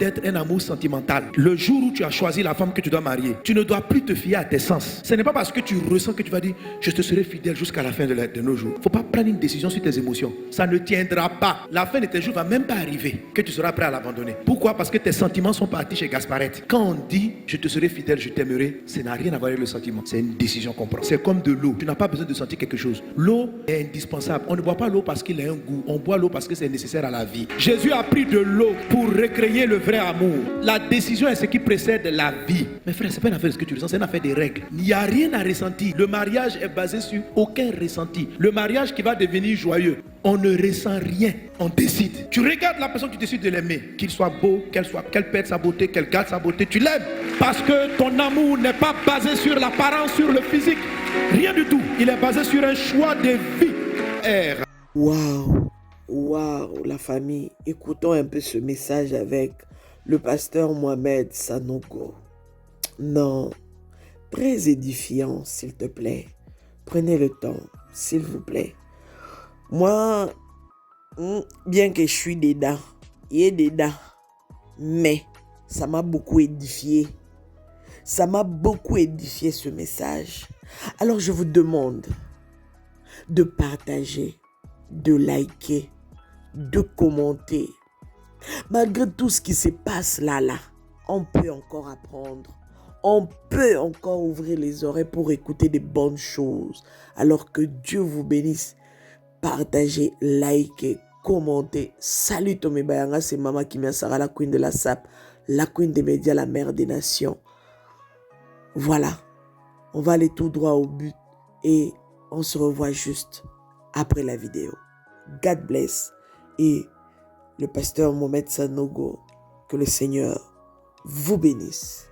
d'être un amour sentimental. Le jour où tu as choisi la femme que tu dois marier, tu ne dois plus te fier à tes sens. Ce n'est pas parce que tu ressens que tu vas dire je te serai fidèle jusqu'à la fin de nos jours. Il ne faut pas prendre une décision sur tes émotions. Ça ne tiendra pas. La fin de tes jours ne va même pas arriver que tu seras prêt à l'abandonner. Pourquoi? Parce que tes sentiments sont partis chez Gasparette. Quand on dit je te serai fidèle, je t'aimerai, ça n'a rien à voir avec le sentiment. C'est une décision qu'on prend. C'est comme de l'eau. Tu n'as pas besoin de sentir quelque chose. L'eau est indispensable. On ne boit pas l'eau parce qu'il a un goût. On boit l'eau parce que c'est nécessaire à la vie. Jésus a pris de l'eau pour recréer le vrai amour. La décision est ce qui précède la vie. Mais frère, ce n'est pas une affaire de ce que tu ressens, c'est une affaire des règles. Il n'y a rien à ressentir. Le mariage est basé sur aucun ressenti. Le mariage qui va devenir joyeux, on ne ressent rien, on décide. Tu regardes la personne, tu décides de l'aimer. Qu'il soit beau, qu'elle perde sa beauté, qu'elle garde sa beauté, tu l'aimes. Parce que ton amour n'est pas basé sur l'apparence, sur le physique. Rien du tout. Il est basé sur un choix de vie. Waouh, waouh, la famille. Écoutons un peu ce message avec le pasteur Mohamed Sanogo. Non, très édifiant, s'il te plaît. Prenez le temps, s'il vous plaît. Moi, bien que je suis dedans, il est dedans, mais ça m'a beaucoup édifié. Ça m'a beaucoup édifié ce message. Alors je vous demande de partager, de liker, de commenter. Malgré tout ce qui se passe là, on peut encore apprendre. On peut encore ouvrir les oreilles pour écouter des bonnes choses. Alors que Dieu vous bénisse. Partagez, likez, commentez. Salut Tomé Bayanga, c'est Maman Kimia Sarah, la queen de la SAP, la queen des médias, la mère des nations. Voilà, on va aller tout droit au but et on se revoit juste après la vidéo. God bless. Et le pasteur Mohamed Sanogo, que le Seigneur vous bénisse.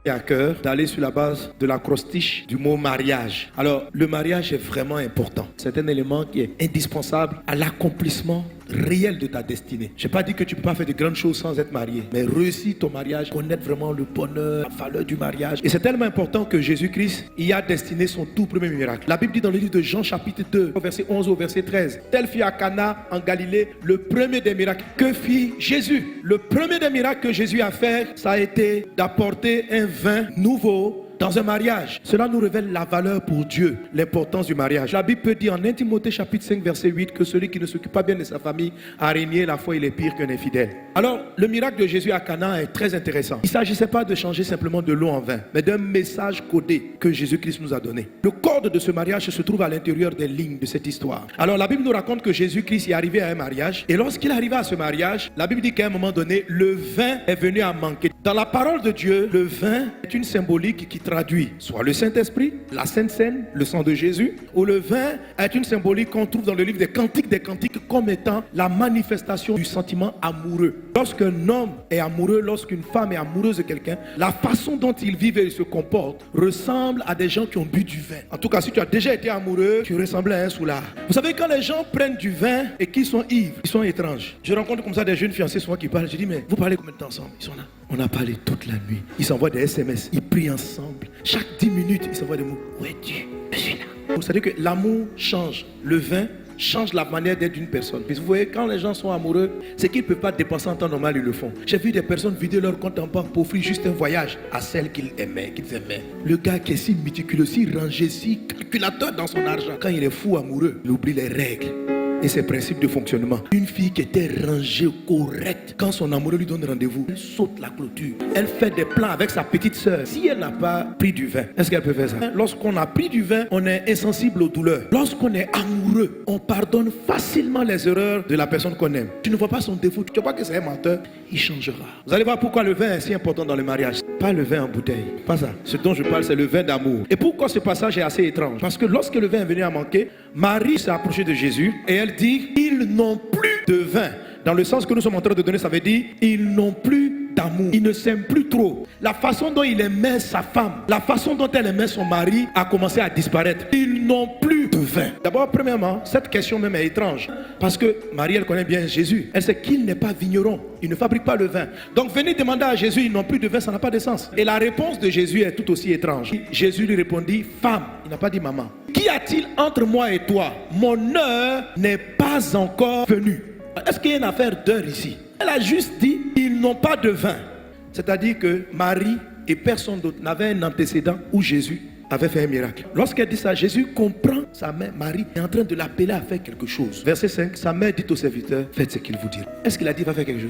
Et à cœur d'aller sur la base de l'acrostiche du mot mariage. Alors, le mariage est vraiment important. C'est un élément qui est indispensable à l'accomplissement réel de ta destinée. Je n'ai pas dit que tu ne peux pas faire de grandes choses sans être marié, mais réussir ton mariage, connaître vraiment le bonheur, la valeur du mariage. Et c'est tellement important que Jésus-Christ y a destiné son tout premier miracle. La Bible dit dans le livre de Jean chapitre 2, verset 11 au verset 13, tel fut à Cana en Galilée le premier des miracles. Que fit Jésus? Le premier des miracles que Jésus a fait, ça a été d'apporter un vin nouveau dans un mariage. Cela nous révèle la valeur pour Dieu, l'importance du mariage. La Bible peut dire en 1 Timothée chapitre 5 verset 8 que celui qui ne s'occupe pas bien de sa famille a régné la foi, il est pire qu'un infidèle. Alors, le miracle de Jésus à Cana est très intéressant. Il ne s'agissait pas de changer simplement de l'eau en vin, mais d'un message codé que Jésus-Christ nous a donné. Le code de ce mariage se trouve à l'intérieur des lignes de cette histoire. Alors, la Bible nous raconte que Jésus-Christ est arrivé à un mariage, et lorsqu'il arriva à ce mariage, la Bible dit qu'à un moment donné, le vin est venu à manquer. Dans la parole de Dieu, le vin est une symbolique qui traduit soit le Saint-Esprit, la Sainte Seine, le sang de Jésus, ou le vin est une symbolique qu'on trouve dans le livre des Cantiques comme étant la manifestation du sentiment amoureux. Lorsqu'un homme est amoureux, lorsqu'une femme est amoureuse de quelqu'un, la façon dont ils vivent et se comportent ressemble à des gens qui ont bu du vin. En tout cas, si tu as déjà été amoureux, tu ressembles à un soulard. Vous savez, quand les gens prennent du vin et qu'ils sont ivres, ils sont étranges. Je rencontre comme ça des jeunes fiancés souvent qui parlent. Je dis, mais vous parlez combien de temps ensemble? Ils sont là. On a parlé toute la nuit. Ils s'envoient des SMS. Ils prient ensemble. Chaque 10 minutes, ils s'envoient des mots. Où es-tu? Je suis là. Vous savez que l'amour change. Le vin change la manière d'être d'une personne. Vous voyez, quand les gens sont amoureux, c'est qu'ils ne peuvent pas dépenser en temps normal, ils le font. J'ai vu des personnes vider leur compte en banque pour offrir juste un voyage à celle qu'ils aimaient, qu'ils aimaient. Le gars qui est si méticuleux, si rangé, si calculateur dans son argent, quand il est fou amoureux, il oublie les règles et ses principes de fonctionnement. Une fille qui était rangée, correcte, quand son amoureux lui donne rendez-vous, elle saute la clôture. Elle fait des plans avec sa petite sœur. Si elle n'a pas pris du vin, est-ce qu'elle peut faire ça? Lorsqu'on a pris du vin, on est insensible aux douleurs. Lorsqu'on est amoureux, on pardonne facilement les erreurs de la personne qu'on aime. Tu ne vois pas son défaut, tu ne vois pas que c'est un menteur, il changera. Vous allez voir pourquoi le vin est si important dans le mariage. Pas le vin en bouteille, pas ça. Ce dont je parle, c'est le vin d'amour. Et pourquoi ce passage est assez étrange? Parce que lorsque le vin est venu à manquer, Marie s'est approchée de Jésus et elle dit, ils n'ont plus de vin. Dans le sens que nous sommes en train de donner, ça veut dire, ils n'ont plus d'amour. Ils ne s'aiment plus trop. La façon dont il aimait sa femme, la façon dont elle aimait son mari a commencé à disparaître. Ils n'ont plus de vin. D'abord, premièrement, cette question même est étrange. Parce que Marie, elle connaît bien Jésus. Elle sait qu'il n'est pas vigneron. Il ne fabrique pas le vin. Donc, venir demander à Jésus, ils n'ont plus de vin, ça n'a pas de sens. Et la réponse de Jésus est tout aussi étrange. Jésus lui répondit, femme, il n'a pas dit maman. Qu'y a-t-il entre moi et toi? Mon heure n'est pas encore venue. Est-ce qu'il y a une affaire d'heure ici? Elle a juste dit, ils n'ont pas de vin. C'est-à-dire que Marie et personne d'autre n'avait un antécédent où Jésus avait fait un miracle. Lorsqu'elle dit ça, Jésus comprend sa mère, Marie, est en train de l'appeler à faire quelque chose. Verset 5, sa mère dit au serviteur, faites ce qu'il vous dit. Est-ce qu'il a dit, va faire quelque chose?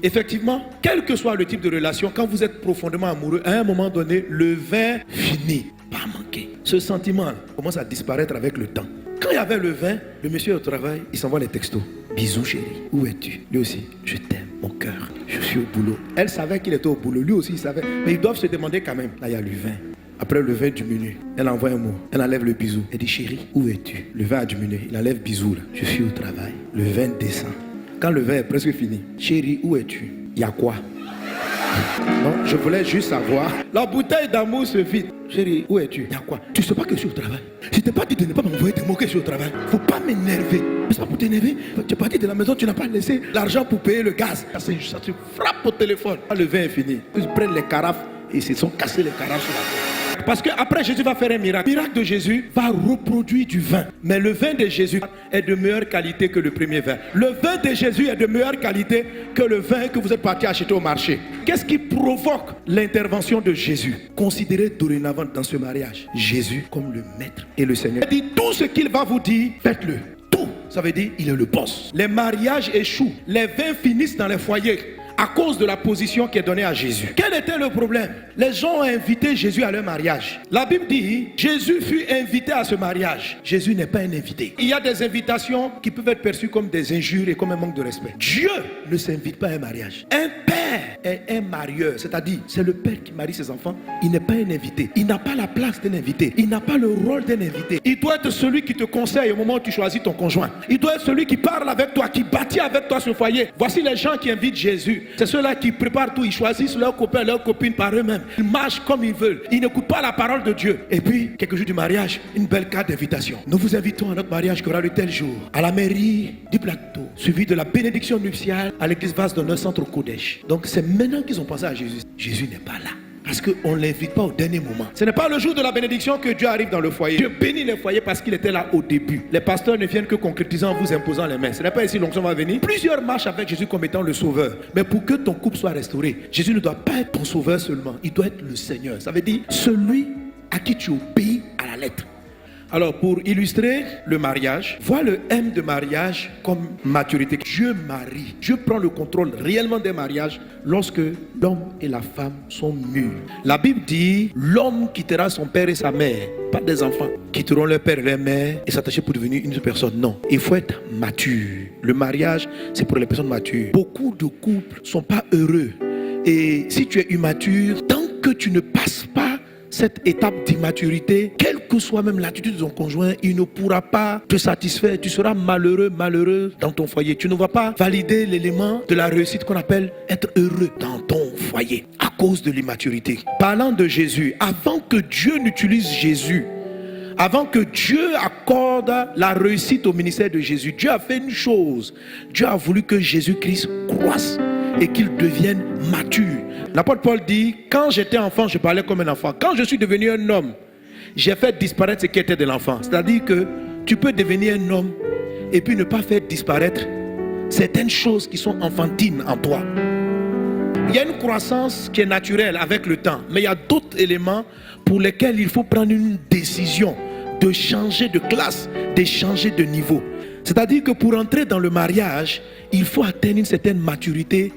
Effectivement, quel que soit le type de relation, quand vous êtes profondément amoureux, à un moment donné, le vin finit par manquer. Ce sentiment commence à disparaître avec le temps. Quand il y avait le vin, le monsieur au travail, il s'envoie les textos. Bisous chérie, où es-tu? Lui aussi, je t'aime, mon cœur, je suis au boulot. Elle savait qu'il était au boulot, lui aussi il savait. Mais ils doivent se demander quand même. Là, il y a le vin. Après le vin diminue, elle envoie un mot, elle enlève le bisou. Elle dit chérie, où es-tu? Le vin a diminué, il enlève bisou là. Je suis au travail. Le vin descend. Quand le vin est presque fini, chérie, où es-tu? Il y a quoi? Non, je voulais juste savoir. La bouteille d'amour se vide. Chérie, où es-tu? Il y a quoi? Tu sais pas que je suis au travail. Je t'ai pas dit de ne pas m'envoyer des mots que je suis au travail. Faut pas m'énerver. C'est pas pour t'énerver. Tu es parti de la maison, tu n'as pas laissé l'argent pour payer le gaz. Ça te frappe au téléphone. Le vin est fini. Ils prennent les carafes et ils se sont cassés les carafes sur la tête. Parce qu'après Jésus va faire un miracle. Le miracle de Jésus va reproduire du vin. Mais le vin de Jésus est de meilleure qualité que le premier vin. Le vin de Jésus est de meilleure qualité que le vin que vous êtes parti acheter au marché. Qu'est-ce qui provoque l'intervention de Jésus? Considérez dorénavant dans ce mariage Jésus comme le maître et le Seigneur. Il dit tout ce qu'il va vous dire, faites-le. Tout. Ça veut dire il est le boss. Les mariages échouent. Les vins finissent dans les foyers à cause de la position qui est donnée à Jésus. Quel était le problème? Les gens ont invité Jésus à leur mariage. La Bible dit, Jésus fut invité à ce mariage. Jésus n'est pas un invité. Il y a des invitations qui peuvent être perçues comme des injures et comme un manque de respect. Dieu ne s'invite pas à un mariage. Un père est un marieur, c'est-à-dire c'est le père qui marie ses enfants. Il n'est pas un invité. Il n'a pas la place d'un invité. Il n'a pas le rôle d'un invité. Il doit être celui qui te conseille au moment où tu choisis ton conjoint. Il doit être celui qui parle avec toi, qui bâtit avec toi ce foyer. Voici les gens qui invitent Jésus. C'est ceux-là qui préparent tout, ils choisissent leurs copains, leurs copines par eux-mêmes. Ils marchent comme ils veulent. Ils n'écoutent pas la parole de Dieu. Et puis, quelques jours du mariage, une belle carte d'invitation. Nous vous invitons à notre mariage qui aura le tel jour, à la mairie du plateau, suivi de la bénédiction nuptiale à l'église Vase d'Honneur Centre Kodesh. Donc c'est maintenant qu'ils ont pensé à Jésus. Jésus n'est pas là. Parce qu'on ne l'invite pas au dernier moment. Ce n'est pas le jour de la bénédiction que Dieu arrive dans le foyer. Dieu bénit les foyers parce qu'il était là au début. Les pasteurs ne viennent que concrétiser en vous imposant les mains. Ce n'est pas ici l'onction va venir. Plusieurs marchent avec Jésus comme étant le sauveur. Mais pour que ton couple soit restauré, Jésus ne doit pas être ton sauveur seulement. Il doit être le Seigneur. Ça veut dire celui à qui tu obéis à la lettre. Alors pour illustrer le mariage, vois le M de mariage comme maturité. Dieu marie. Dieu prend le contrôle réellement des mariages lorsque l'homme et la femme sont mûrs. La Bible dit, l'homme quittera son père et sa mère, pas des enfants, quitteront leur père et leur mère et s'attacher pour devenir une seule personne. Non, il faut être mature. Le mariage, c'est pour les personnes matures. Beaucoup de couples ne sont pas heureux. Et si tu es immature, tant que tu ne passes pas cette étape d'immaturité, quelle que soit même l'attitude de ton conjoint, il ne pourra pas te satisfaire. Tu seras malheureux, malheureux dans ton foyer. Tu ne vas pas valider l'élément de la réussite qu'on appelle être heureux dans ton foyer à cause de l'immaturité. Parlant de Jésus, avant que Dieu n'utilise Jésus, avant que Dieu accorde la réussite au ministère de Jésus, Dieu a fait une chose. Dieu a voulu que Jésus-Christ croisse et qu'il devienne mature. L'apôtre Paul dit, quand j'étais enfant, je parlais comme un enfant. Quand je suis devenu un homme, j'ai fait disparaître ce qui était de l'enfant. C'est-à-dire que tu peux devenir un homme et puis ne pas faire disparaître certaines choses qui sont enfantines en toi. Il y a une croissance qui est naturelle avec le temps, mais il y a d'autres éléments pour lesquels il faut prendre une décision de changer de classe, de changer de niveau. C'est-à-dire que pour entrer dans le mariage, il faut atteindre une certaine maturité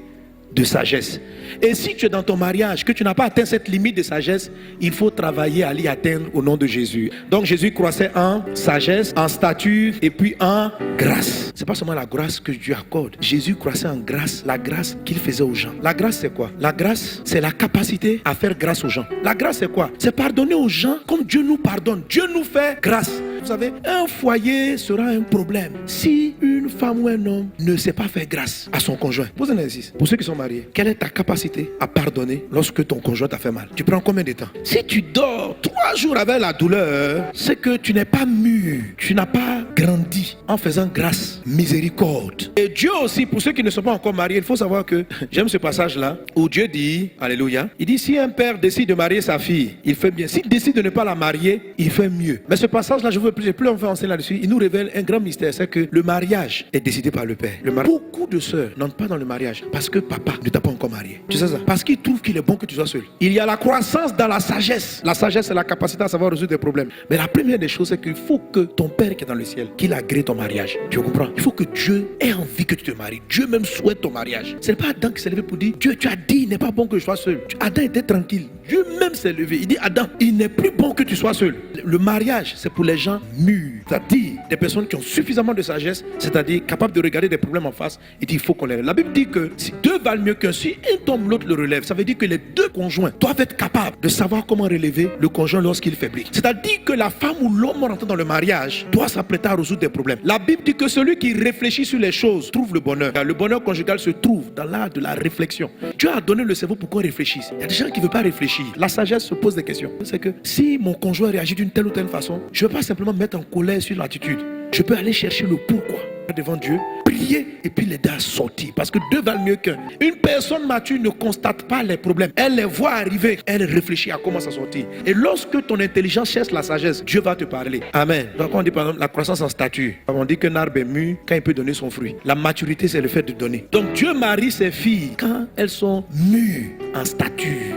de sagesse. Et si tu es dans ton mariage, que tu n'as pas atteint cette limite de sagesse, il faut travailler à l'y atteindre au nom de Jésus. Donc Jésus croissait en sagesse, en stature et puis en grâce. C'est pas seulement la grâce que Dieu accorde. Jésus croissait en grâce, la grâce qu'il faisait aux gens. La grâce c'est quoi? La grâce c'est la capacité à faire grâce aux gens. La grâce c'est quoi? C'est pardonner aux gens comme Dieu nous pardonne. Dieu nous fait grâce. Vous savez, un foyer sera un problème si une femme ou un homme ne sait pas faire grâce à son conjoint. Pose un exercice. Pour ceux qui sont mariés, quelle est ta capacité à pardonner lorsque ton conjoint t'a fait mal? Tu prends combien de temps? Si tu dors 3 jours avec la douleur, c'est que tu n'es pas mûr, tu n'as pas grandi en faisant grâce, miséricorde. Et Dieu aussi, pour ceux qui ne sont pas encore mariés, il faut savoir que j'aime ce passage-là où Dieu dit, alléluia, il dit si un père décide de marier sa fille, il fait bien. S'il décide de ne pas la marier, il fait mieux. Mais ce passage-là, je veux plus on fait enseigner là-dessus, il nous révèle un grand mystère, c'est que le mariage est décidé par le père. Beaucoup de sœurs n'entrent pas dans le mariage parce que papa ne t'a pas encore marié. Tu sais ça? Parce qu'il trouve qu'il est bon que tu sois seul. Il y a la croissance dans la sagesse. La sagesse, c'est la capacité à savoir résoudre des problèmes. Mais la première des choses, c'est qu'il faut que ton père qui est dans le ciel, qu'il agrée ton mariage. Tu comprends? Il faut que Dieu ait envie que tu te maries. Dieu même souhaite ton mariage. Ce n'est pas Adam qui s'est levé pour dire, Dieu, tu as dit, il n'est pas bon que je sois seul. Adam était tranquille. Dieu même s'est levé. Il dit, Adam, il n'est plus bon que tu sois seul. Le mariage, c'est pour les gens mûrs. C'est-à-dire des personnes qui ont suffisamment de sagesse, c'est-à-dire capables de regarder des problèmes en face et dire, il faut qu'on les relève. La Bible dit que si deux valent mieux qu'un, si un tombe, l'autre le relève. Ça veut dire que les deux conjoints doivent être capables de savoir comment relever le conjoint lorsqu'il faiblit. C'est-à-dire que la femme ou l'homme rentrant dans le mariage doit s'apprêter à résoudre des problèmes. La Bible dit que celui qui réfléchit sur les choses trouve le bonheur. Le bonheur conjugal se trouve dans l'art de la réflexion. Dieu a donné le cerveau pour qu'on réfléchisse. Il y a des gens qui ne veulent pas réfléchir. La sagesse se pose des questions. C'est que si mon conjoint réagit d'une telle ou telle façon, je ne vais pas simplement me mettre en colère sur l'attitude. Je peux aller chercher le pourquoi devant Dieu, prier et puis l'aider à sortir. Parce que deux valent mieux qu'un. Une personne mature ne constate pas les problèmes. Elle les voit arriver. Elle réfléchit à comment s'en sortir. Et lorsque ton intelligence cherche la sagesse, Dieu va te parler. Amen. Donc on dit par exemple la croissance en stature. On dit qu'un arbre est mûr quand il peut donner son fruit. La maturité, c'est le fait de donner. Donc Dieu marie ses filles quand elles sont mûres en stature.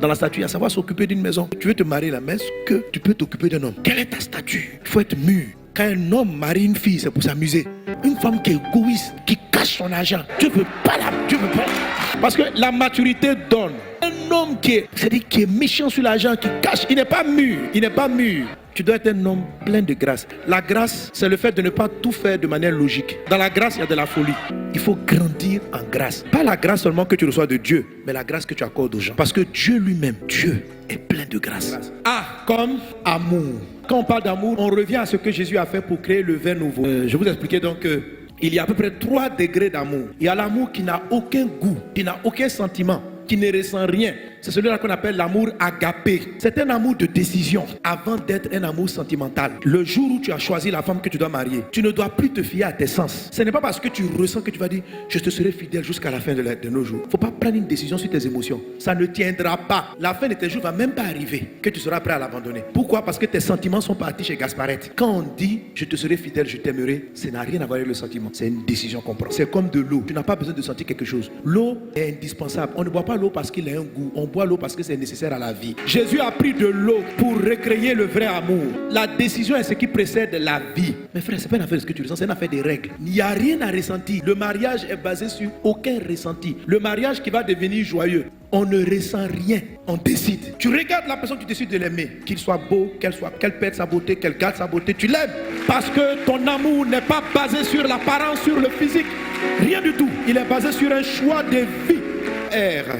Dans la statue, à savoir s'occuper d'une maison. Tu veux te marier là, mais est-ce que tu peux t'occuper d'un homme? Quelle est ta statue? Il faut être mûr. Quand un homme marie une fille, c'est pour s'amuser. Une femme qui est égoïste, qui cache son argent, tu ne peux pas la... Tu peux pas. Parce que la maturité donne. Un homme qui est méchant sur l'argent, qui cache, il n'est pas mûr. Il n'est pas mûr. Tu dois être un homme plein de grâce. La grâce, c'est le fait de ne pas tout faire de manière logique. Dans la grâce, il y a de la folie. Il faut grandir en grâce. Pas la grâce seulement que tu reçois de Dieu, mais la grâce que tu accordes aux gens. Parce que Dieu lui-même, Dieu est plein de grâce. A comme amour. Quand on parle d'amour, on revient à ce que Jésus a fait pour créer le vin nouveau. Je vous expliquais donc que il y a à peu près 3 degrés d'amour. Il y a l'amour qui n'a aucun goût, qui n'a aucun sentiment, qui ne ressent rien. C'est celui-là qu'on appelle l'amour agapé. C'est un amour de décision avant d'être un amour sentimental. Le jour où tu as choisi la femme que tu dois marier, tu ne dois plus te fier à tes sens. Ce n'est pas parce que tu ressens que tu vas dire je te serai fidèle jusqu'à la fin de nos jours. Il ne faut pas prendre une décision sur tes émotions. Ça ne tiendra pas. La fin de tes jours ne va même pas arriver que tu seras prêt à l'abandonner. Pourquoi? Parce que tes sentiments sont partis chez Gasparette. Quand on dit je te serai fidèle, je t'aimerai, ça n'a rien à voir avec le sentiment. C'est une décision qu'on prend. C'est comme de l'eau. Tu n'as pas besoin de sentir quelque chose. L'eau est indispensable. On ne boit pas l'eau parce qu'il a un goût. On boit l'eau parce que c'est nécessaire à la vie. Jésus a pris de l'eau pour recréer le vrai amour. La décision est ce qui précède la vie. Mais frère, c'est pas une affaire de ce que tu ressens, c'est une affaire des règles. Il n'y a rien à ressentir. Le mariage est basé sur aucun ressenti. Le mariage qui va devenir joyeux, on ne ressent rien, on décide. Tu regardes la personne, tu décides de l'aimer. Qu'il soit beau, qu'elle perde sa beauté, qu'elle garde sa beauté, tu l'aimes. Parce que ton amour n'est pas basé sur l'apparence, sur le physique. Rien du tout. Il est basé sur un choix de vie.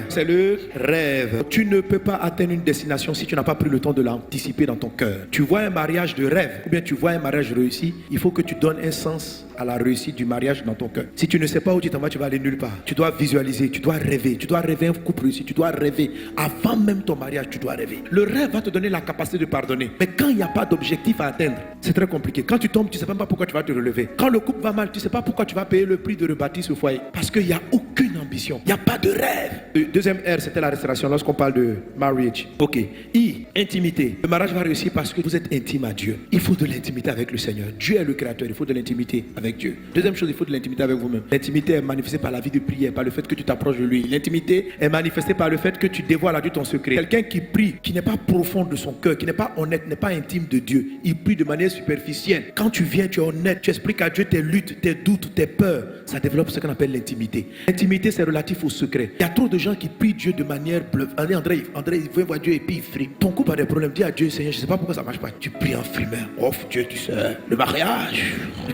C'est le rêve. Tu ne peux pas atteindre une destination si tu n'as pas pris le temps de l'anticiper dans ton cœur. Tu vois un mariage de rêve ou bien tu vois un mariage réussi, il faut que tu donnes un sens à la réussite du mariage dans ton cœur. Si tu ne sais pas où tu t'en vas, tu vas aller nulle part. Tu dois visualiser, tu dois rêver un couple réussi, tu dois rêver. Avant même ton mariage, tu dois rêver. Le rêve va te donner la capacité de pardonner. Mais quand il n'y a pas d'objectif à atteindre, c'est très compliqué. Quand tu tombes, tu ne sais même pas pourquoi tu vas te relever. Quand le couple va mal, tu ne sais pas pourquoi tu vas payer le prix de rebâtir ce foyer. Parce qu'il n'y a aucune ambition. Il n'y a pas de rêve. Le deuxième R, c'était la restauration lorsqu'on parle de marriage. Ok. I, intimité. Le mariage va réussir parce que vous êtes intime à Dieu. Il faut de l'intimité avec le Seigneur. Dieu est le créateur. Il faut de l'intimité avec Dieu. Deuxième chose, il faut de l'intimité avec vous-même. L'intimité est manifestée par la vie de prière, par le fait que tu t'approches de lui. L'intimité est manifestée par le fait que tu dévoiles à Dieu ton secret. Quelqu'un qui prie, qui n'est pas profond de son cœur, qui n'est pas honnête, n'est pas intime de Dieu. Il prie de manière superficielle. Quand tu viens, tu es honnête, tu expliques à Dieu tes luttes, tes doutes, tes peurs. Ça développe ce qu'on appelle l'intimité. L'intimité, c'est relatif au secret. Il y a trop de gens qui prient Dieu de manière bluffe. André, il veut voir Dieu et puis il frie. Ton couple a des problèmes. Dis à Dieu, Seigneur, je ne sais pas pourquoi ça ne marche pas. Tu pries en frimeur. Oh Dieu, tu sais, le mariage.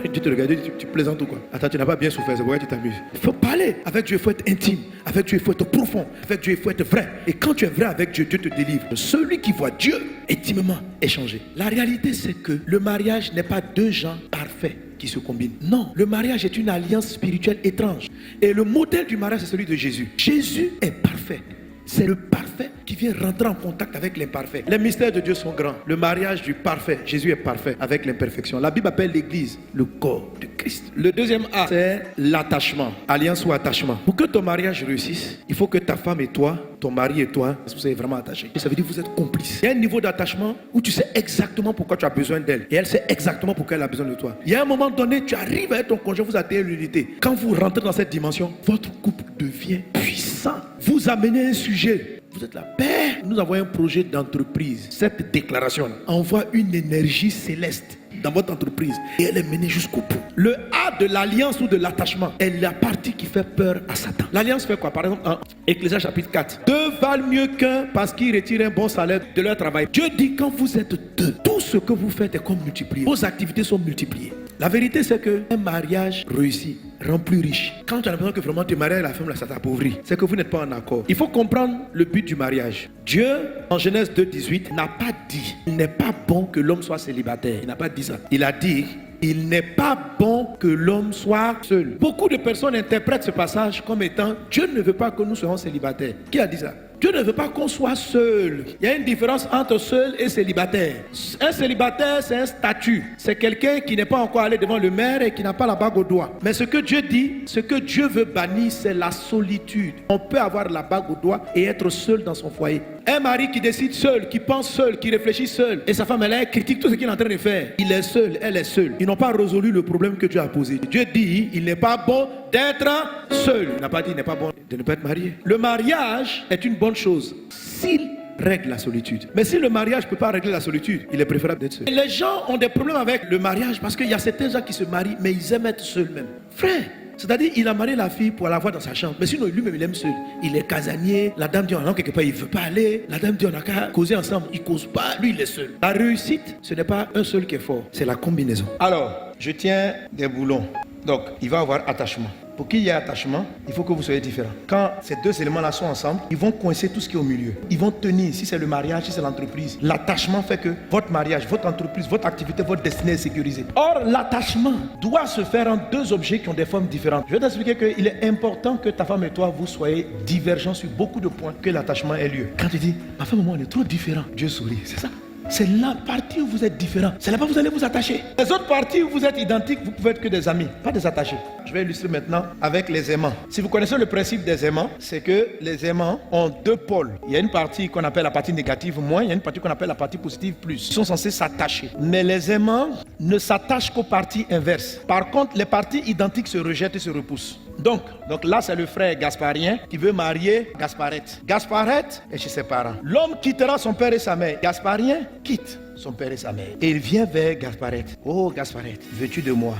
Dieu te regarde, tu plaisantes ou quoi? Attends, tu n'as pas bien souffert, c'est pourquoi tu t'amuses. Il faut parler. Avec Dieu, il faut être intime. Avec Dieu, il faut être profond. Avec Dieu, il faut être vrai. Et quand tu es vrai avec Dieu, Dieu te délivre. Celui qui voit Dieu intimement est changé. La réalité, c'est que le mariage n'est pas deux gens parfaits qui se combinent. Non, le mariage est une alliance spirituelle étrange. Et le modèle du mariage, c'est celui de Jésus. Jésus est parfait. C'est le parfait qui vient rentrer en contact avec l'imparfait. Les mystères de Dieu sont grands. Le mariage du parfait, Jésus est parfait avec l'imperfection. La Bible appelle l'église le corps de Christ. Le deuxième A, c'est l'attachement. Alliance ou attachement. Pour que ton mariage réussisse, il faut que ta femme et toi, ton mari et toi, vous êtes vraiment attachés. Et ça veut dire que vous êtes complices. Il y a un niveau d'attachement où tu sais exactement pourquoi tu as besoin d'elle. Et elle sait exactement pourquoi elle a besoin de toi. Il y a un moment donné, tu arrives avec ton conjoint, vous atteignez l'unité. Quand vous rentrez dans cette dimension, votre couple devient puissant. Vous amenez un sujet. Vous êtes là. Père, nous avons un projet d'entreprise. Cette déclaration envoie une énergie céleste dans votre entreprise et elle est menée jusqu'au bout. Le A de l'alliance ou de l'attachement est la partie qui fait peur à Satan. L'alliance fait quoi? Par exemple, en Ecclésiaste chapitre 4. Deux valent mieux qu'un parce qu'ils retirent un bon salaire de leur travail. Dieu dit quand vous êtes deux, tout ce que vous faites est comme multiplié. Vos activités sont multipliées. La vérité c'est qu'un mariage réussi rend plus riche. Quand tu as l'impression que vraiment tu es marié avec la femme, là, ça t'appauvrit. C'est que vous n'êtes pas en accord. Il faut comprendre le but du mariage. Dieu, en Genèse 2,18, n'a pas dit il n'est pas bon que l'homme soit célibataire. Il n'a pas dit ça. Il a dit il n'est pas bon que l'homme soit seul. Beaucoup de personnes interprètent ce passage comme étant Dieu ne veut pas que nous soyons célibataires. Qui a dit ça? Dieu ne veut pas qu'on soit seul. Il y a une différence entre seul et célibataire. Un célibataire, c'est un statut. C'est quelqu'un qui n'est pas encore allé devant le maire et qui n'a pas la bague au doigt. Mais ce que Dieu dit, ce que Dieu veut bannir, c'est la solitude. On peut avoir la bague au doigt et être seul dans son foyer. Un mari qui décide seul, qui pense seul, qui réfléchit seul, et sa femme, elle critique tout ce qu'il est en train de faire. Il est seul, elle est seule. Ils n'ont pas résolu le problème que Dieu a posé. Dieu dit, il n'est pas bon d'être seul. Il n'a pas dit, il n'est pas bon de ne pas être marié. Le mariage est une bonne chose s'il règle la solitude. Mais si le mariage ne peut pas régler la solitude, il est préférable d'être seul. Et les gens ont des problèmes avec le mariage parce qu'il y a certains gens qui se marient, mais ils aiment être seuls même. Frère, c'est-à-dire il a marié la fille pour la voir dans sa chambre. Mais sinon lui-même il aime seul. Il est casanier. La dame dit on a quelque part, il ne veut pas aller. La dame dit on a qu'à causer ensemble. Il ne cause pas, lui il est seul. La réussite, ce n'est pas un seul qui est fort, c'est la combinaison. Alors, je tiens des boulons. Donc, il va y avoir attachement. Pour qu'il y ait attachement, il faut que vous soyez différents. Quand ces deux éléments-là sont ensemble, ils vont coincer tout ce qui est au milieu. Ils vont tenir, si c'est le mariage, si c'est l'entreprise. L'attachement fait que votre mariage, votre entreprise, votre activité, votre destinée est sécurisée. Or, l'attachement doit se faire en deux objets qui ont des formes différentes. Je vais t'expliquer qu'il est important que ta femme et toi, vous soyez divergents sur beaucoup de points, que l'attachement ait lieu. Quand tu dis, ma femme et moi, on est trop différents, Dieu sourit, c'est ça. C'est la partie où vous êtes différents. C'est là-bas que vous allez vous attacher. Les autres parties où vous êtes identiques, vous pouvez être que des amis, pas des attachés. Je vais illustrer maintenant avec les aimants. Si vous connaissez le principe des aimants, c'est que les aimants ont deux pôles. Il y a une partie qu'on appelle la partie négative moins, il y a une partie qu'on appelle la partie positive plus. Ils sont censés s'attacher. Mais les aimants ne s'attachent qu'aux parties inverses. Par contre, les parties identiques se rejettent et se repoussent. Donc là, c'est le frère Gasparien qui veut marier Gasparette. Gasparette est chez ses parents. L'homme quittera son père et sa mère. Gasparien quitte son père et sa mère. Et il vient vers Gasparette. Oh Gasparette, veux-tu de moi?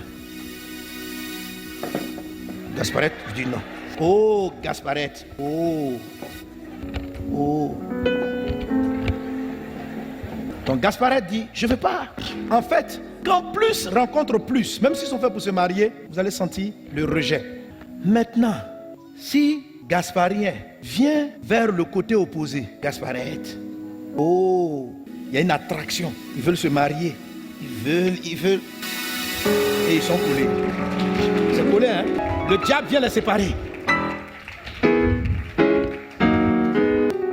Gasparette dit non. Oh Gasparette. Oh. Donc Gasparette dit, je ne veux pas. En fait, quand plus rencontre plus, même s'ils sont faits pour se marier, vous allez sentir le rejet. Maintenant, si Gasparien vient vers le côté opposé, Gasparette, oh, il y a une attraction. Ils veulent se marier. Ils veulent. Et ils sont collés. C'est collé, hein? Le diable vient les séparer.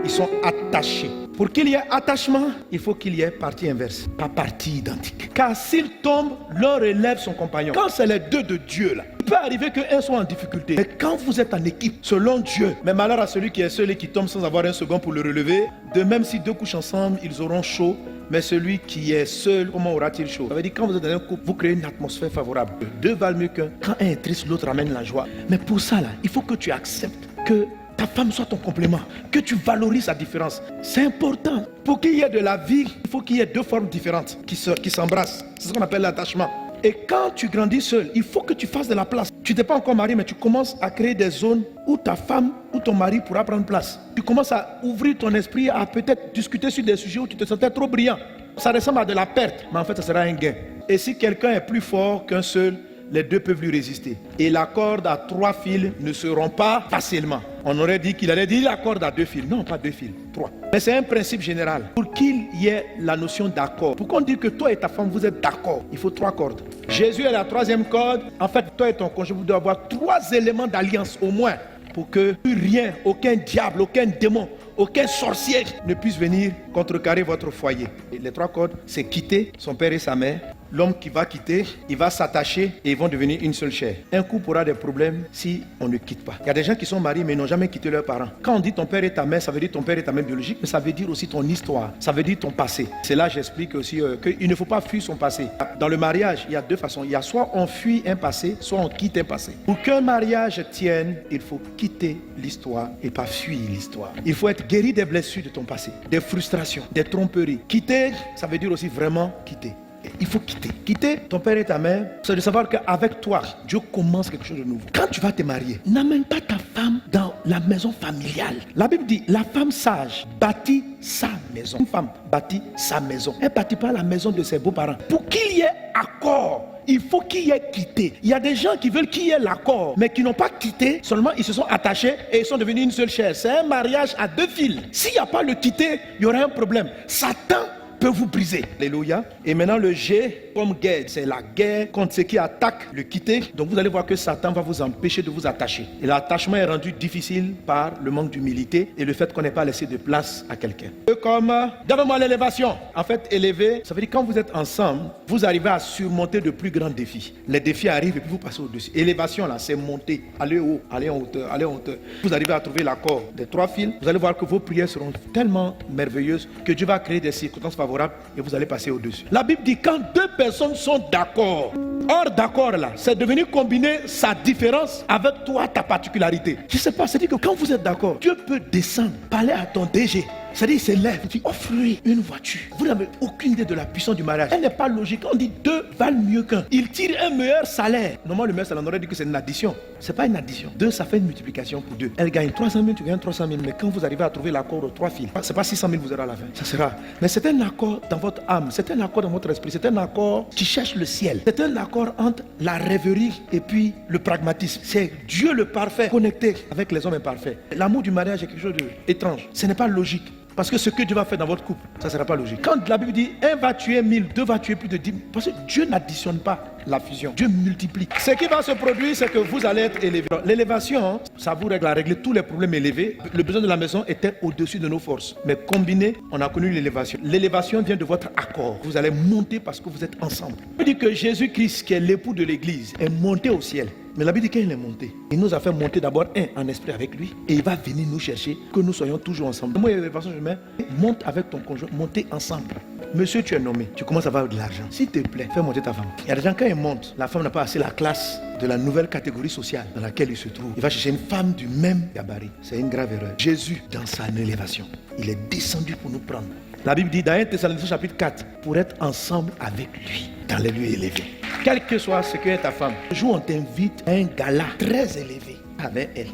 Ils sont attachés. Pour qu'il y ait attachement, il faut qu'il y ait partie inverse, pas partie identique. Car s'il tombe, l'un relève son compagnon. Quand c'est les deux de Dieu là, il peut arriver qu'un soit en difficulté. Mais quand vous êtes en équipe, selon Dieu, mais malheur à celui qui est seul et qui tombe sans avoir un second pour le relever. De même si deux couchent ensemble, ils auront chaud. Mais celui qui est seul, comment aura-t-il chaud? Ça veut dire quand vous êtes dans un couple, vous créez une atmosphère favorable. Deux valent mieux qu'un. Quand un est triste, l'autre amène la joie. Mais pour ça là, il faut que tu acceptes que ta femme soit ton complément, que tu valorises sa différence. C'est important. Pour qu'il y ait de la vie, il faut qu'il y ait deux formes différentes qui s'embrassent. C'est ce qu'on appelle l'attachement. Et quand tu grandis seul, il faut que tu fasses de la place. Tu n'es pas encore marié, mais tu commences à créer des zones où ta femme ou ton mari pourra prendre place. Tu commences à ouvrir ton esprit à peut-être discuter sur des sujets où tu te sentais trop brillant. Ça ressemble à de la perte, mais en fait, ça sera un gain. Et si quelqu'un est plus fort qu'un seul, les deux peuvent lui résister. Et la corde à 3 fils ne se rompt pas facilement. On aurait dit qu'il allait dire la corde à 2 fils. Non, pas 2 fils, 3. Mais c'est un principe général. Pour qu'il y ait la notion d'accord, pour qu'on dise que toi et ta femme, vous êtes d'accord, il faut 3 cordes. Jésus est la 3e corde. En fait, toi et ton conjoint, vous devez avoir 3 éléments d'alliance au moins. pour que plus rien, aucun diable, aucun démon, aucun sorcier ne puisse venir contrecarrer votre foyer. Et les 3 codes, c'est quitter son père et sa mère. L'homme qui va quitter, il va s'attacher et ils vont devenir une seule chair. Un couple aura des problèmes si on ne quitte pas. Il y a des gens qui sont mariés mais n'ont jamais quitté leurs parents. Quand on dit ton père et ta mère, ça veut dire ton père et ta mère biologique, mais ça veut dire aussi ton histoire, ça veut dire ton passé. C'est là j'explique aussi qu'il ne faut pas fuir son passé. Dans le mariage, il y a 2 façons. Il y a soit on fuit un passé, soit on quitte un passé. Pour qu'un mariage tienne, il faut quitter l'histoire et pas fuir l'histoire. Il faut être guéri des blessures de ton passé, des frustrations, des tromperies. Quitter, ça veut dire aussi vraiment quitter. Il faut quitter. Quitter ton père et ta mère, c'est de savoir qu'avec toi, Dieu commence quelque chose de nouveau. Quand tu vas te marier, n'amène pas ta femme dans la maison familiale. La Bible dit, la femme sage bâtit sa maison. Une femme bâtit sa maison. Elle ne bâtit pas la maison de ses beaux-parents. Pour qu'il y ait accord, il faut qu'il y ait quitté. Il y a des gens qui veulent qu'il y ait l'accord, mais qui n'ont pas quitté, seulement ils se sont attachés et ils sont devenus une seule chair. C'est un mariage à 2 fils. S'il n'y a pas le quitté, il y aura un problème. Satan peut vous briser. Alléluia. Et maintenant le G comme guerre, c'est la guerre contre ceux qui attaquent le quitter. Donc vous allez voir que Satan va vous empêcher de vous attacher. Et l'attachement est rendu difficile par le manque d'humilité et le fait qu'on n'ait pas laissé de place à quelqu'un. Comme, donne-moi l'élévation. En fait, élever, ça veut dire quand vous êtes ensemble, vous arrivez à surmonter de plus grands défis. Les défis arrivent et puis vous passez au-dessus. Élévation là, c'est monter, aller haut, aller en hauteur, aller en hauteur. Vous arrivez à trouver l'accord des 3 fils. Vous allez voir que vos prières seront tellement merveilleuses que Dieu va créer des circonstances favorables et vous allez passer au-dessus. La Bible dit quand 2 personnes sont d'accord, or d'accord là, c'est de venir combiner sa différence avec toi, ta particularité. Je ne sais pas, c'est-à-dire que quand vous êtes d'accord, Dieu peut descendre, parler à ton DG. C'est-à-dire, il s'élève, il dit, offre-lui une voiture. Vous n'avez aucune idée de la puissance du mariage. Elle n'est pas logique. On dit 2 valent mieux qu'un. Il tire un meilleur salaire. Normalement, le meilleur salaire, on aurait dit que c'est une addition. Ce n'est pas une addition. 2, ça fait une multiplication pour 2. Elle gagne 300 000, tu gagnes 300 000. Mais quand vous arrivez à trouver l'accord aux 3 fils, ce n'est pas 600 000 vous aurez à la fin. Ça sera. Mais c'est un accord dans votre âme. C'est un accord dans votre esprit. C'est un accord qui cherche le ciel. C'est un accord entre la rêverie et puis le pragmatisme. C'est Dieu le parfait connecté avec les hommes imparfaits. L'amour du mariage est quelque chose d'étrange. Ce n'est pas logique. Parce que ce que Dieu va faire dans votre couple, ça ne sera pas logique. Quand la Bible dit 1 va tuer 1000, 2 va tuer plus de 10 000, parce que Dieu n'additionne pas la fusion. Dieu multiplie. Ce qui va se produire, c'est que vous allez être élevé. L'élévation, ça vous règle à régler tous les problèmes élevés. Le besoin de la maison était au-dessus de nos forces. Mais combiné, on a connu l'élévation. L'élévation vient de votre accord. Vous allez monter parce que vous êtes ensemble. Je dis que Jésus-Christ, qui est l'époux de l'Église, est monté au ciel. Mais la Bible dit qu'il est monté. Il nous a fait monter d'abord en esprit avec lui. Et il va venir nous chercher, que nous soyons toujours ensemble. Moi, l'élévation, je mets, monte avec ton conjoint, montez ensemble. Monsieur, tu es nommé, tu commences à avoir de l'argent. S'il te plaît, fais monter ta femme. Il y a des gens, quand ils montent, la femme n'a pas assez la classe de la nouvelle catégorie sociale dans laquelle il se trouve. Il va chercher une femme du même gabarit. C'est une grave erreur. Jésus, dans sa élévation, il est descendu pour nous prendre. La Bible dit dans 1 Thessaloniciens chapitre 4, pour être ensemble avec lui, dans les lieux élevés. Quel que soit ce que est ta femme, le jour où on t'invite à un gala très élevé avec elle.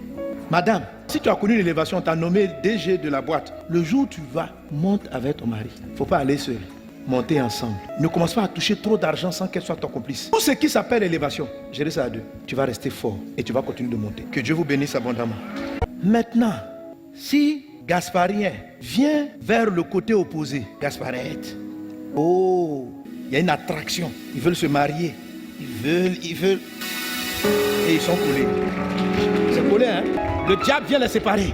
Madame, si tu as connu l'élévation, on t'a nommé DG de la boîte. Le jour où tu vas, monte avec ton mari. Il ne faut pas aller seul. Montez ensemble. Ne commence pas à toucher trop d'argent sans qu'elle soit ton complice. Tout ce qui s'appelle élévation, gérer ça à 2. Tu vas rester fort et tu vas continuer de monter. Que Dieu vous bénisse abondamment. Maintenant, si Gasparien vient vers le côté opposé, Gasparette, oh, il y a une attraction. Ils veulent se marier. Ils veulent. Et ils sont collés. C'est collé, hein? Le diable vient les séparer.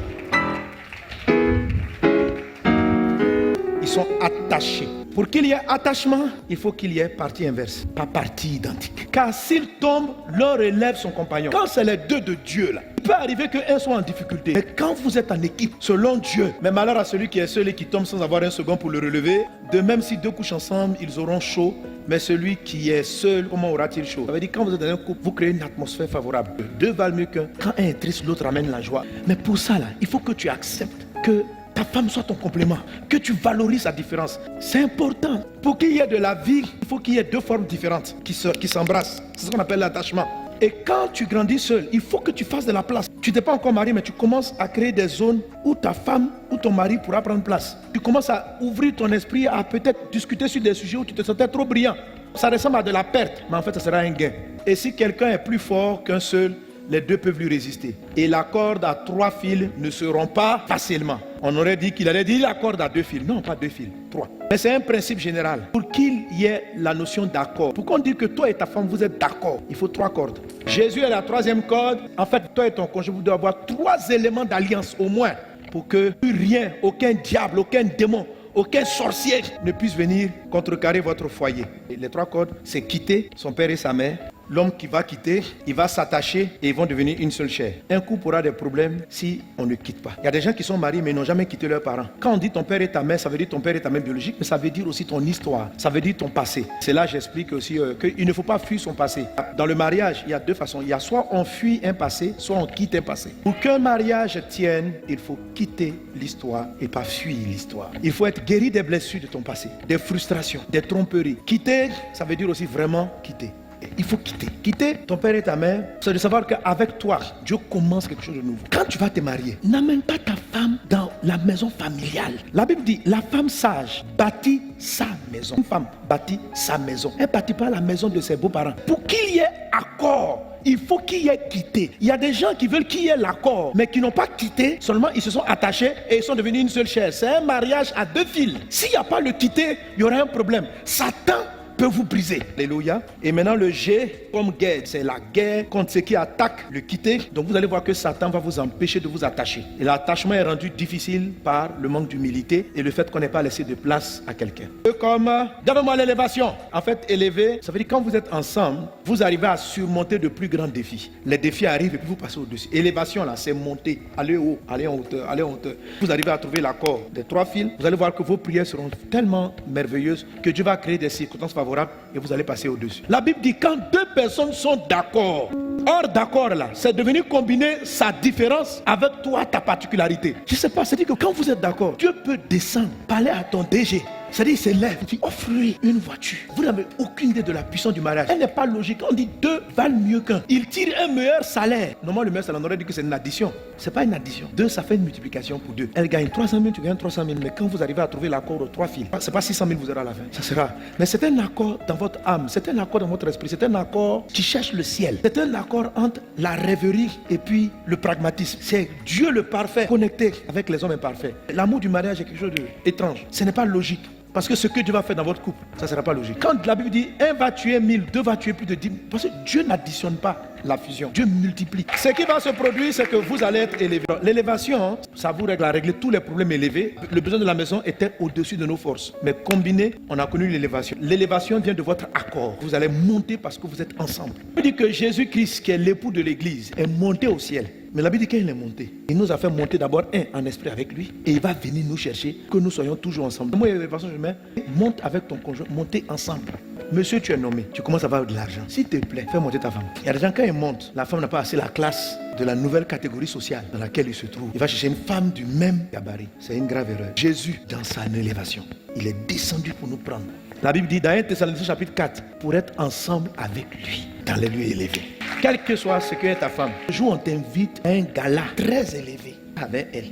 Ils sont attachés. Pour qu'il y ait attachement, il faut qu'il y ait partie inverse, pas partie identique. Car s'ils tombent, l'un relève son compagnon. Quand c'est les 2 de Dieu là, il peut arriver qu'un soit en difficulté. Mais quand vous êtes en équipe, selon Dieu, mais malheur à celui qui est seul et qui tombe sans avoir un second pour le relever. De même, si 2 couchent ensemble, ils auront chaud. Mais celui qui est seul, comment aura-t-il chaud? Ça veut dire quand vous êtes dans un couple, vous créez une atmosphère favorable. 2 valent mieux qu'un. Quand un est triste, l'autre amène la joie. Mais pour ça là, il faut que tu acceptes que ta femme soit ton complément, que tu valorises sa différence. C'est important. Pour qu'il y ait de la vie, il faut qu'il y ait 2 formes différentes qui s'embrassent. C'est ce qu'on appelle l'attachement. Et quand tu grandis seul, il faut que tu fasses de la place. Tu n'es pas encore marié, mais tu commences à créer des zones où ta femme ou ton mari pourra prendre place. Tu commences à ouvrir ton esprit à peut-être discuter sur des sujets où tu te sentais trop brillant. Ça ressemble à de la perte, mais en fait, ça sera un gain. Et si quelqu'un est plus fort qu'un seul, les deux peuvent lui résister. Et la corde à 3 fils ne se rompt pas facilement. On aurait dit qu'il allait dire la corde à 2 fils. Non, pas 2 fils, 3. Mais c'est un principe général. Pour qu'il y ait la notion d'accord, pour qu'on dise que toi et ta femme, vous êtes d'accord, il faut 3 cordes. Jésus est la 3e corde. En fait, toi et ton conjoint, vous devez avoir 3 éléments d'alliance au moins pour que rien, aucun diable, aucun démon, aucun sorcier ne puisse venir contrecarrer votre foyer. Et les 3 cordes, c'est quitter son père et sa mère. L'homme qui va quitter, il va s'attacher et ils vont devenir une seule chair. Un couple aura des problèmes si on ne quitte pas. Il y a des gens qui sont mariés mais ils n'ont jamais quitté leurs parents. Quand on dit ton père et ta mère, ça veut dire ton père et ta mère biologique, mais ça veut dire aussi ton histoire, ça veut dire ton passé. C'est là j'explique aussi qu'il ne faut pas fuir son passé. Dans le mariage, il y a 2 façons. Il y a soit on fuit un passé, soit on quitte un passé. Pour qu'un mariage tienne, il faut quitter l'histoire et pas fuir l'histoire. Il faut être guéri des blessures de ton passé, des frustrations, des tromperies. Quitter, ça veut dire aussi vraiment quitter. Il faut quitter. Quitter ton père et ta mère, c'est de savoir qu'avec toi, Dieu commence quelque chose de nouveau. Quand tu vas te marier, n'amène pas ta femme dans la maison familiale. La Bible dit, la femme sage bâtit sa maison. Une femme bâtit sa maison. Elle ne bâtit pas la maison de ses beaux-parents. Pour qu'il y ait accord, il faut qu'il y ait quitté. Il y a des gens qui veulent qu'il y ait l'accord, mais qui n'ont pas quitté, seulement ils se sont attachés et ils sont devenus une seule chair. C'est un mariage à 2 fils. S'il n'y a pas le quitter, il y aura un problème. Satan peut vous briser. Alléluia. Et maintenant le G comme guerre, c'est la guerre contre ceux qui attaquent le quitter. Donc vous allez voir que Satan va vous empêcher de vous attacher. Et l'attachement est rendu difficile par le manque d'humilité et le fait qu'on n'ait pas laissé de place à quelqu'un. Comme, donne-moi l'élévation. En fait, élever, ça veut dire quand vous êtes ensemble, vous arrivez à surmonter de plus grands défis. Les défis arrivent et puis vous passez au-dessus. Élévation là, c'est monter, aller haut, aller en hauteur, aller en hauteur. Vous arrivez à trouver l'accord des 3 fils. Vous allez voir que vos prières seront tellement merveilleuses que Dieu va créer des circonstances favorables et vous allez passer au-dessus. La Bible dit quand 2 personnes sont d'accord, or d'accord là, c'est de venir combiner sa différence avec toi, ta particularité. Je ne sais pas, c'est-à-dire que quand vous êtes d'accord, Dieu peut descendre, parler à ton DG. C'est-à-dire, il s'élève, il offre-lui une voiture. Vous n'avez aucune idée de la puissance du mariage. Elle n'est pas logique. On dit 2 valent mieux qu'un. Il tire un meilleur salaire. Normalement, le meilleur salaire, on aurait dit que c'est une addition. Ce n'est pas une addition. 2, ça fait une multiplication pour 2. Elle gagne 300 000, tu gagnes 300 000. Mais quand vous arrivez à trouver l'accord aux 3 fils, ce n'est pas 600 000 vous aurez à la fin. Ça sera. Mais c'est un accord dans votre âme. C'est un accord dans votre esprit. C'est un accord qui cherche le ciel. C'est un accord entre la rêverie et puis le pragmatisme. C'est Dieu le parfait connecté avec les hommes imparfaits. L'amour du mariage est quelque chose d'étrange. Ce n'est pas logique. Parce que ce que Dieu va faire dans votre couple, ça ne sera pas logique. Quand la Bible dit 1 va tuer 1000, 2 va tuer plus de 10 000, parce que Dieu n'additionne pas la fusion, Dieu multiplie. Ce qui va se produire, c'est que vous allez être élevé. L'élévation, ça vous règle à régler tous les problèmes élevés. Le besoin de la maison était au-dessus de nos forces. Mais combiné, on a connu l'élévation. L'élévation vient de votre accord. Vous allez monter parce que vous êtes ensemble. On dit que Jésus-Christ, qui est l'époux de l'église, est monté au ciel. Mais la Bible dit qu'il est monté. Il nous a fait monter d'abord en esprit avec lui. Et il va venir nous chercher, que nous soyons toujours ensemble. Moi, l'élévation, je mets, monte avec ton conjoint, montez ensemble. Monsieur, tu es nommé, tu commences à avoir de l'argent. S'il te plaît, fais monter ta femme. Il y a des gens, quand ils montent, la femme n'a pas assez la classe de la nouvelle catégorie sociale dans laquelle il se trouve. Il va chercher une femme du même gabarit. C'est une grave erreur. Jésus, dans sa élévation, il est descendu pour nous prendre. La Bible dit dans 1 Thessaloniciens chapitre 4, pour être ensemble avec lui, dans les lieux élevés. Quel que soit ce que est ta femme, le jour où on t'invite à un gala très élevé avec elle.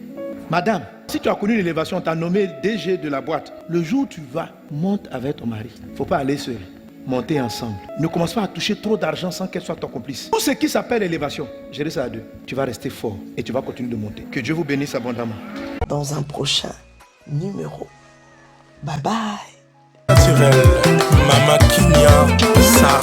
Madame, si tu as connu l'élévation, on t'a nommé DG de la boîte. Le jour où tu vas, monte avec ton mari. Il ne faut pas aller seul. Montez ensemble. Ne commence pas à toucher trop d'argent sans qu'elle soit ton complice. Tout ce qui s'appelle élévation, gérez ça à 2. Tu vas rester fort et tu vas continuer de monter. Que Dieu vous bénisse abondamment. Dans un prochain numéro. Bye bye. Naturel, Mama Kinya, ça